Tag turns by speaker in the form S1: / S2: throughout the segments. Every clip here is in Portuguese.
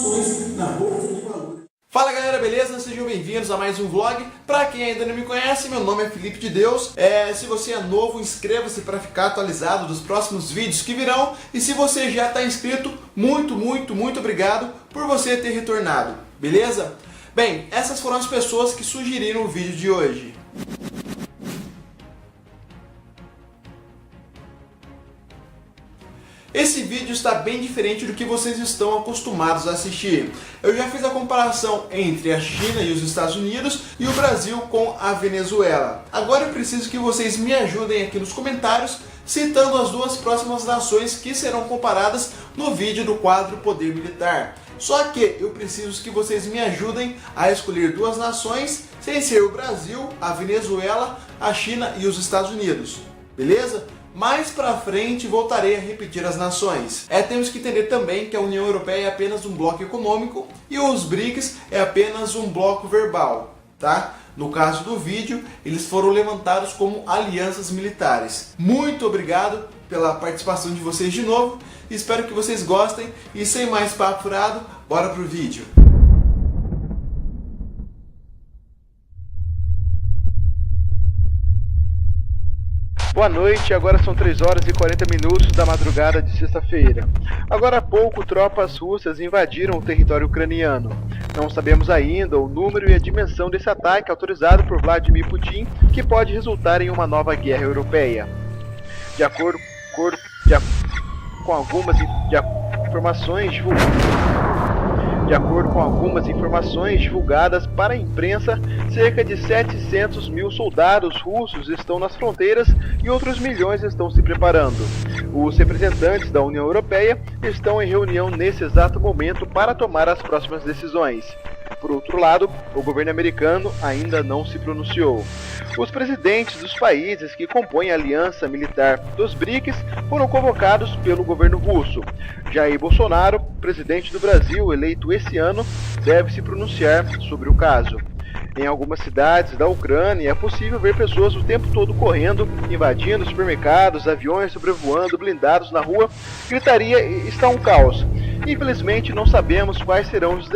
S1: ações na Bolsa de Valores.
S2: Fala galera, beleza? Sejam bem-vindos a mais um vlog. Pra quem ainda não me conhece, meu nome é Felipe de Deus. Se você é novo, inscreva-se para ficar atualizado dos próximos vídeos que virão. E se você já está inscrito, muito obrigado por você ter retornado, beleza? Bem, essas foram as pessoas que sugeriram o vídeo de hoje. Esse vídeo está bem diferente do que vocês estão acostumados a assistir. Eu já fiz a comparação entre a China e os Estados Unidos e o Brasil com a Venezuela. Agora eu preciso que vocês me ajudem aqui nos comentários, citando as duas próximas nações que serão comparadas no vídeo do quadro Poder Militar. Só que eu preciso que vocês me ajudem a escolher duas nações, sem ser o Brasil, a Venezuela, a China e os Estados Unidos. Beleza? Mais pra frente voltarei a repetir as nações. Temos que entender também que a União Europeia é apenas um bloco econômico e os BRICS é apenas um bloco verbal, tá? No caso do vídeo, eles foram levantados como alianças militares. Muito obrigado pela participação de vocês de novo, espero que vocês gostem e sem mais papo furado, bora pro vídeo.
S3: Boa noite, agora são 3 horas e 40 minutos da madrugada de sexta-feira. Agora há pouco, tropas russas invadiram o território ucraniano. Não sabemos ainda o número e a dimensão desse ataque autorizado por Vladimir Putin, que pode resultar em uma nova guerra europeia. De acordo com algumas informações divulgadas para a imprensa, cerca de 700 mil soldados russos estão nas fronteiras e outros milhões estão se preparando. Os representantes da União Europeia estão em reunião nesse exato momento para tomar as próximas decisões. Por outro lado, o governo americano ainda não se pronunciou. Os presidentes dos países que compõem a aliança militar dos BRICS foram convocados pelo governo russo. Jair Bolsonaro, presidente do Brasil, eleito esse ano, deve se pronunciar sobre o caso. Em algumas cidades da Ucrânia é possível ver pessoas o tempo todo correndo, invadindo supermercados, aviões sobrevoando, blindados na rua. Gritaria está um caos. Infelizmente não sabemos quais serão os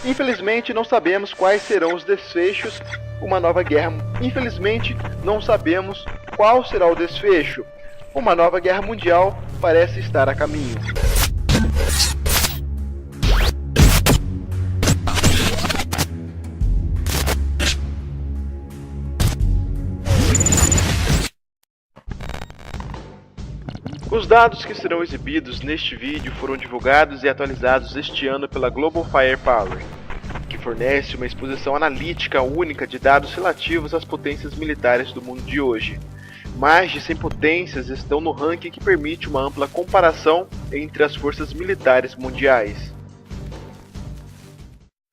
S3: Infelizmente não sabemos quais serão os desfechos. Uma nova guerra. Infelizmente não sabemos qual será o desfecho. Uma nova guerra mundial parece estar a caminho. Os dados que serão exibidos neste vídeo foram divulgados e atualizados este ano pela Global Firepower, que fornece uma exposição analítica única de dados relativos às potências militares do mundo de hoje. Mais de 100 potências estão no ranking que permite uma ampla comparação entre as forças militares mundiais.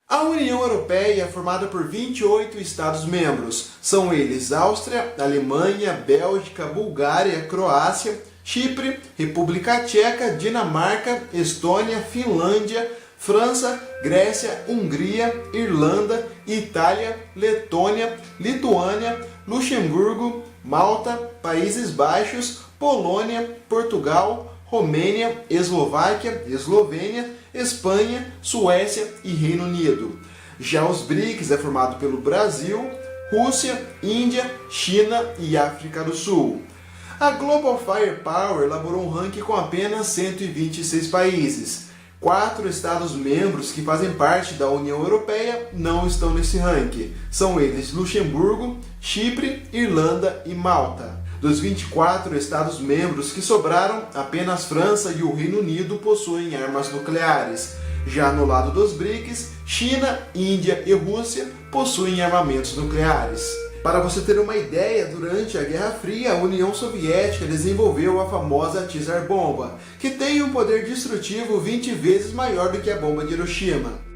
S2: A União Europeia é formada por 28 Estados-membros. São eles Áustria, Alemanha, Bélgica, Bulgária, Croácia, Chipre, República Tcheca, Dinamarca, Estônia, Finlândia, França, Grécia, Hungria, Irlanda, Itália, Letônia, Lituânia, Luxemburgo, Malta, Países Baixos, Polônia, Portugal, Romênia, Eslováquia, Eslovênia, Espanha, Suécia e Reino Unido. Já os BRICS é formado pelo Brasil, Rússia, Índia, China e África do Sul. A Global Firepower elaborou um ranking com apenas 126 países. 4 Estados-membros que fazem parte da União Europeia não estão nesse ranking. São eles Luxemburgo, Chipre, Irlanda e Malta. Dos 24 Estados-membros que sobraram, apenas França e o Reino Unido possuem armas nucleares. Já no lado dos BRICS, China, Índia e Rússia possuem armamentos nucleares. Para você ter uma ideia, durante a Guerra Fria, a União Soviética desenvolveu a famosa Tsar Bomba, que tem um poder destrutivo 20 vezes maior do que a bomba de Hiroshima.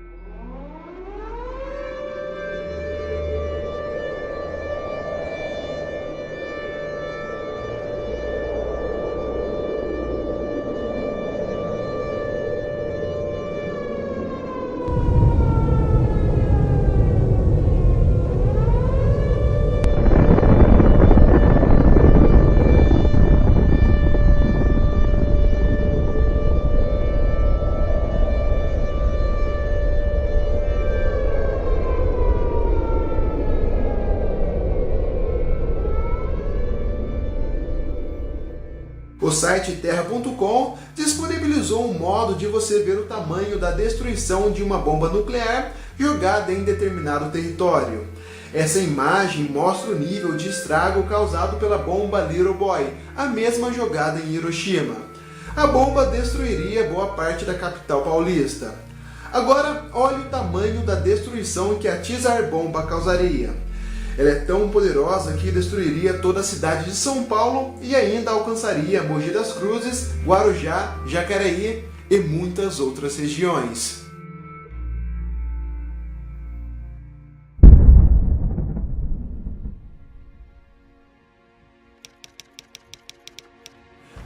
S2: O site Terra.com disponibilizou um modo de você ver o tamanho da destruição de uma bomba nuclear jogada em determinado território. Essa imagem mostra o nível de estrago causado pela bomba Little Boy, a mesma jogada em Hiroshima. A bomba destruiria boa parte da capital paulista. Agora, olhe o tamanho da destruição que a Tsar Bomba causaria. Ela é tão poderosa que destruiria toda a cidade de São Paulo e ainda alcançaria Mogi das Cruzes, Guarujá, Jacareí e muitas outras regiões.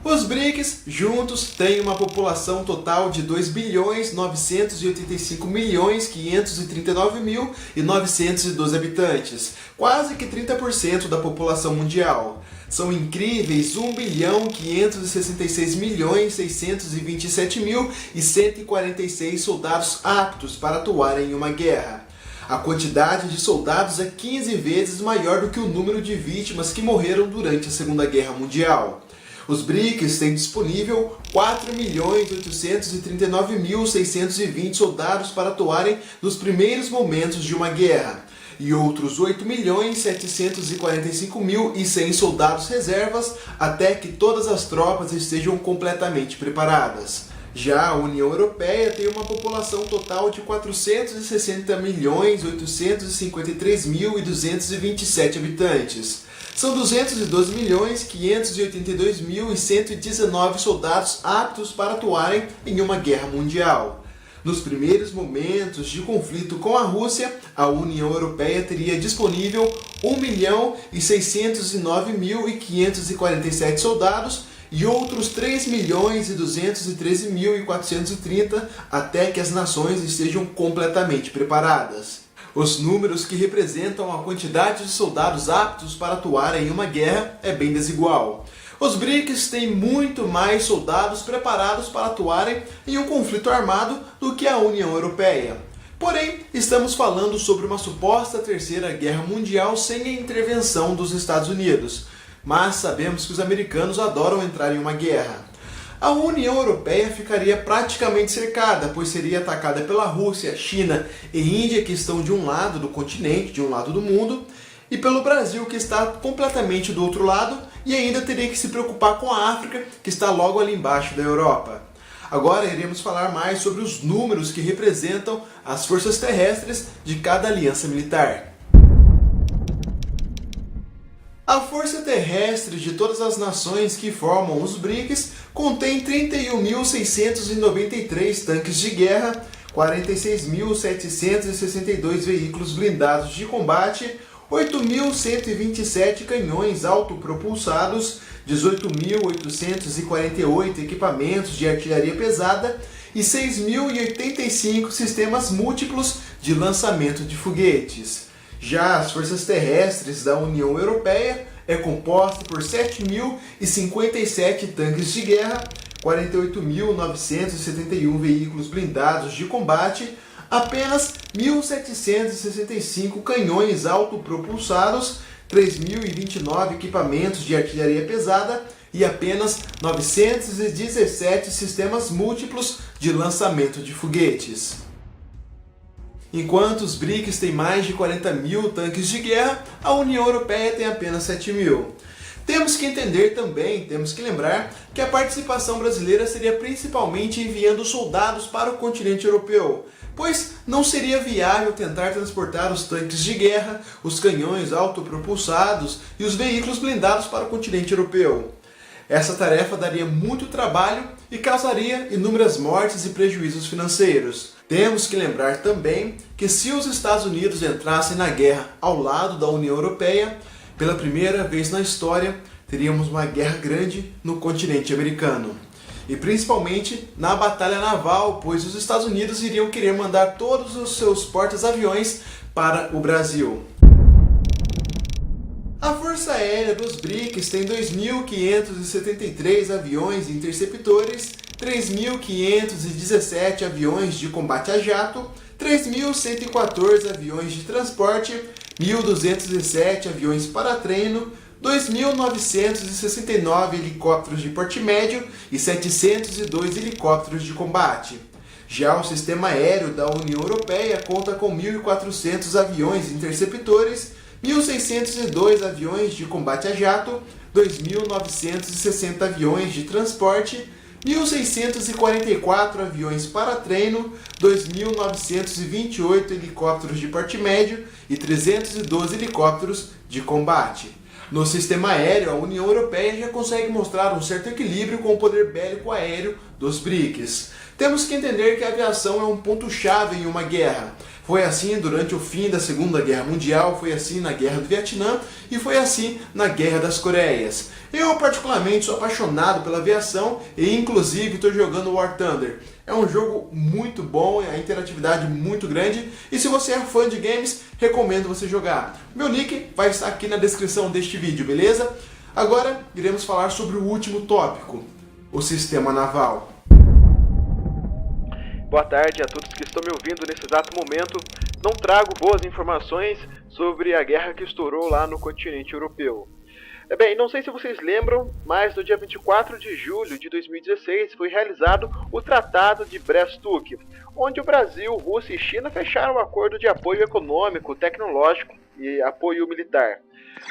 S2: Os BRICS juntos têm uma população total de 2.985.539.912 habitantes, quase que 30% da população mundial. São incríveis 1.566.627.146 soldados aptos para atuar em uma guerra. A quantidade de soldados é 15 vezes maior do que o número de vítimas que morreram durante a Segunda Guerra Mundial. Os BRICS têm disponível 4.839.620 soldados para atuarem nos primeiros momentos de uma guerra, e outros 8.745.100 soldados reservas até que todas as tropas estejam completamente preparadas. Já a União Europeia tem uma população total de 460.853.227 habitantes. São 212.582.119 soldados aptos para atuarem em uma guerra mundial. Nos primeiros momentos de conflito com a Rússia, a União Europeia teria disponível 1.609.547 soldados e outros 3.213.430 até que as nações estejam completamente preparadas. Os números que representam a quantidade de soldados aptos para atuar em uma guerra é bem desigual. Os BRICS têm muito mais soldados preparados para atuarem em um conflito armado do que a União Europeia. Porém, estamos falando sobre uma suposta terceira guerra mundial sem a intervenção dos Estados Unidos. Mas sabemos que os americanos adoram entrar em uma guerra. A União Europeia ficaria praticamente cercada, pois seria atacada pela Rússia, China e Índia, que estão de um lado do continente, de um lado do mundo, e pelo Brasil, que está completamente do outro lado, e ainda teria que se preocupar com a África, que está logo ali embaixo da Europa. Agora iremos falar mais sobre os números que representam as forças terrestres de cada aliança militar. A força terrestre de todas as nações que formam os BRICS contém 31.693 tanques de guerra, 46.762 veículos blindados de combate, 8.127 canhões autopropulsados, 18.848 equipamentos de artilharia pesada e 6.085 sistemas múltiplos de lançamento de foguetes. Já as forças terrestres da União Europeia é composta por 7.057 tanques de guerra, 48.971 veículos blindados de combate, apenas 1.765 canhões autopropulsados, 3.029 equipamentos de artilharia pesada e apenas 917 sistemas múltiplos de lançamento de foguetes. Enquanto os BRICS têm mais de 40.000 tanques de guerra, a União Europeia tem apenas 7.000. Temos que entender também, temos que lembrar que a participação brasileira seria principalmente enviando soldados para o continente europeu, pois não seria viável tentar transportar os tanques de guerra, os canhões autopropulsados e os veículos blindados para o continente europeu. Essa tarefa daria muito trabalho e causaria inúmeras mortes e prejuízos financeiros. Temos que lembrar também que se os Estados Unidos entrassem na guerra ao lado da União Europeia, pela primeira vez na história, teríamos uma guerra grande no continente americano. E principalmente na batalha naval, pois os Estados Unidos iriam querer mandar todos os seus portas-aviões para o Brasil. A Força Aérea dos BRICS tem 2.573 aviões interceptores, 3.517 aviões de combate a jato, 3.114 aviões de transporte, 1.207 aviões para treino, 2.969 helicópteros de porte médio e 702 helicópteros de combate. Já o sistema aéreo da União Europeia conta com 1.400 aviões interceptores, 1.602 aviões de combate a jato, 2.960 aviões de transporte, 1.644 aviões para treino, 2.928 helicópteros de porte médio e 312 helicópteros de combate. No sistema aéreo, a União Europeia já consegue mostrar um certo equilíbrio com o poder bélico aéreo dos BRICS. Temos que entender que a aviação é um ponto-chave em uma guerra. Foi assim durante o fim da Segunda Guerra Mundial, foi assim na Guerra do Vietnã e foi assim na Guerra das Coreias. Eu, particularmente, sou apaixonado pela aviação e, inclusive, estou jogando War Thunder. É um jogo muito bom, a interatividade muito grande e se você é fã de games, recomendo você jogar. Meu nick vai estar aqui na descrição deste vídeo, beleza? Agora, iremos falar sobre o último tópico, o sistema naval.
S3: Boa tarde a todos que estão me ouvindo nesse exato momento. Não trago boas informações sobre a guerra que estourou lá no continente europeu. Bem, não sei se vocês lembram, mas no dia 24 de julho de 2016 foi realizado o Tratado de Brest-Litovsk, onde o Brasil, Rússia e China fecharam um acordo de apoio econômico, tecnológico e apoio militar.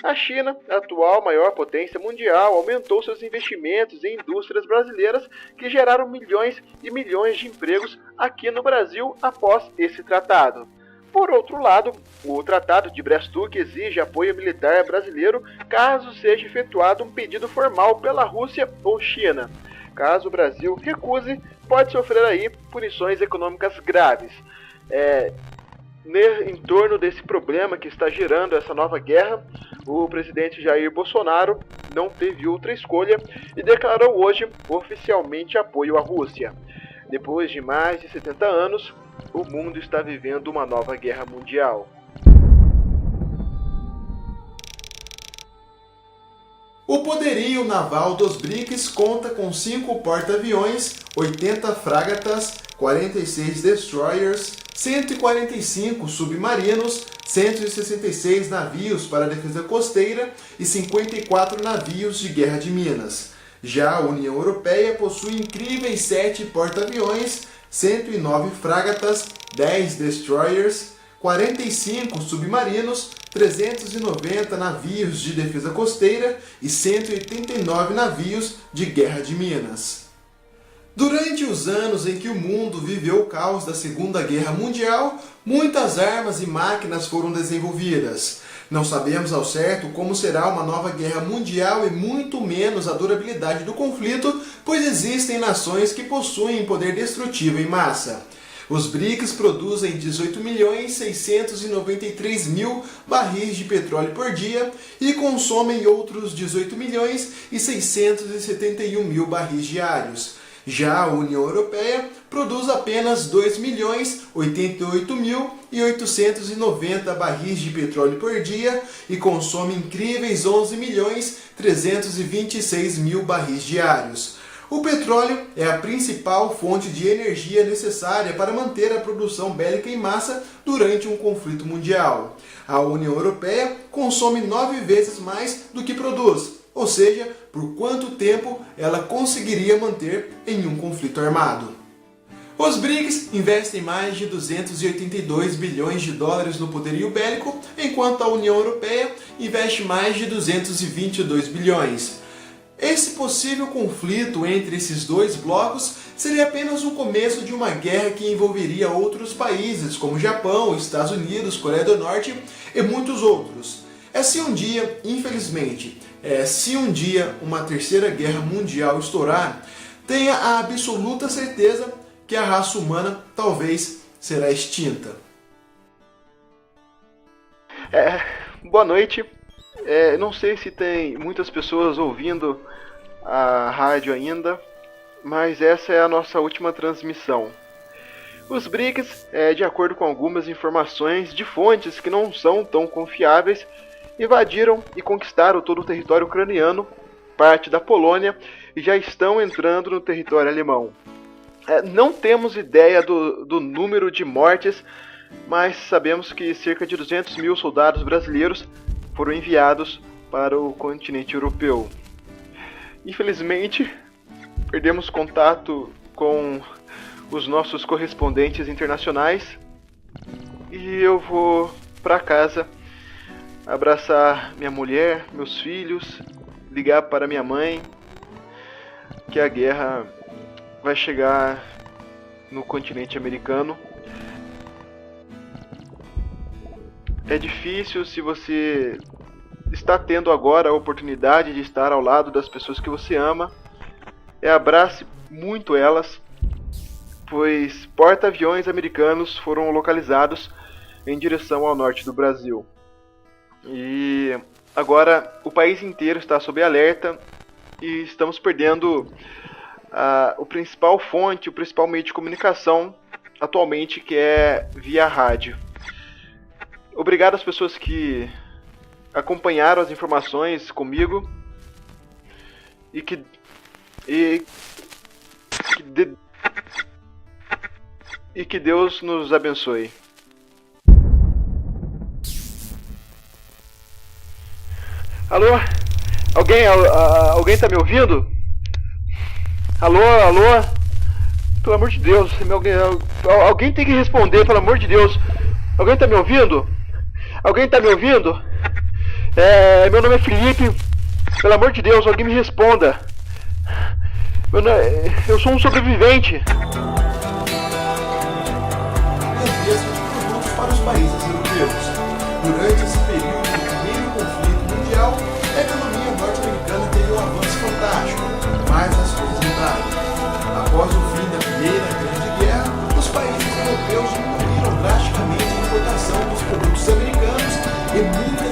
S3: A China, a atual maior potência mundial, aumentou seus investimentos em indústrias brasileiras que geraram milhões e milhões de empregos aqui no Brasil após esse tratado. Por outro lado, o Tratado de Brest-Litovsk exige apoio militar brasileiro caso seja efetuado um pedido formal pela Rússia ou China. Caso o Brasil recuse, pode sofrer aí punições econômicas graves. Em torno desse problema que está gerando essa nova guerra, o presidente Jair Bolsonaro não teve outra escolha e declarou hoje oficialmente apoio à Rússia. Depois de mais de 70 anos, o mundo está vivendo uma nova guerra mundial.
S2: O poderio naval dos BRICS conta com 5 porta-aviões, 80 fragatas, 46 destroyers, 145 submarinos, 166 navios para a defesa costeira e 54 navios de guerra de minas. Já a União Europeia possui incríveis 7 porta-aviões, 109 fragatas, 10 destroyers, 45 submarinos, 390 navios de defesa costeira e 189 navios de guerra de minas. Durante os anos em que o mundo viveu o caos da Segunda Guerra Mundial, muitas armas e máquinas foram desenvolvidas. Não sabemos ao certo como será uma nova guerra mundial e muito menos a durabilidade do conflito, pois existem nações que possuem poder destrutivo em massa. Os BRICS produzem 18.693.000 barris de petróleo por dia e consomem outros 18.671.000 barris diários. Já a União Europeia produz apenas 2.088.890 barris de petróleo por dia e consome incríveis 11.326.000 barris diários. O petróleo é a principal fonte de energia necessária para manter a produção bélica em massa durante um conflito mundial. A União Europeia consome 9 vezes mais do que produz, ou seja, por quanto tempo ela conseguiria manter em um conflito armado. Os BRICS investem mais de 282 bilhões de dólares no poderio bélico, enquanto a União Europeia investe mais de 222 bilhões. Esse possível conflito entre esses dois blocos seria apenas o começo de uma guerra que envolveria outros países, como Japão, Estados Unidos, Coreia do Norte e muitos outros. Se um dia, infelizmente, se um dia uma terceira guerra mundial estourar, tenha a absoluta certeza que a raça humana talvez será extinta.
S3: Boa noite. Não sei se tem muitas pessoas ouvindo a rádio ainda, mas essa é a nossa última transmissão. Os BRICS, de acordo com algumas informações de fontes que não são tão confiáveis, invadiram e conquistaram todo o território ucraniano, parte da Polônia, e já estão entrando no território alemão. Não temos ideia do número de mortes, mas sabemos que cerca de 200 mil soldados brasileiros foram enviados para o continente europeu. Infelizmente, perdemos contato com os nossos correspondentes internacionais e eu vou para casa abraçar minha mulher, meus filhos, ligar para minha mãe, que a guerra vai chegar no continente americano. É difícil se você está tendo agora a oportunidade de estar ao lado das pessoas que você ama. Abrace muito elas, pois porta-aviões americanos foram localizados em direção ao norte do Brasil. E agora o país inteiro está sob alerta e estamos perdendo o principal fonte, o principal meio de comunicação atualmente, que é via rádio. Obrigado às pessoas que acompanharam as informações comigo e que Deus nos abençoe. Alô? Alguém tá me ouvindo? Alô? Pelo amor de Deus, alguém tem que responder, pelo amor de Deus. Alguém tá me ouvindo? Alguém tá me ouvindo? Meu nome é Felipe. Pelo amor de Deus, alguém me responda. Eu sou um sobrevivente.
S2: Gigantesca de produtos para os países europeus. Durante esse período do primeiro conflito mundial, a economia norte-americana teve um avanço fantástico, mas as coisas mudaram. Após o fim da Primeira Grande Guerra, os países europeus diminuíram drasticamente a importação dos produtos americanos e muitos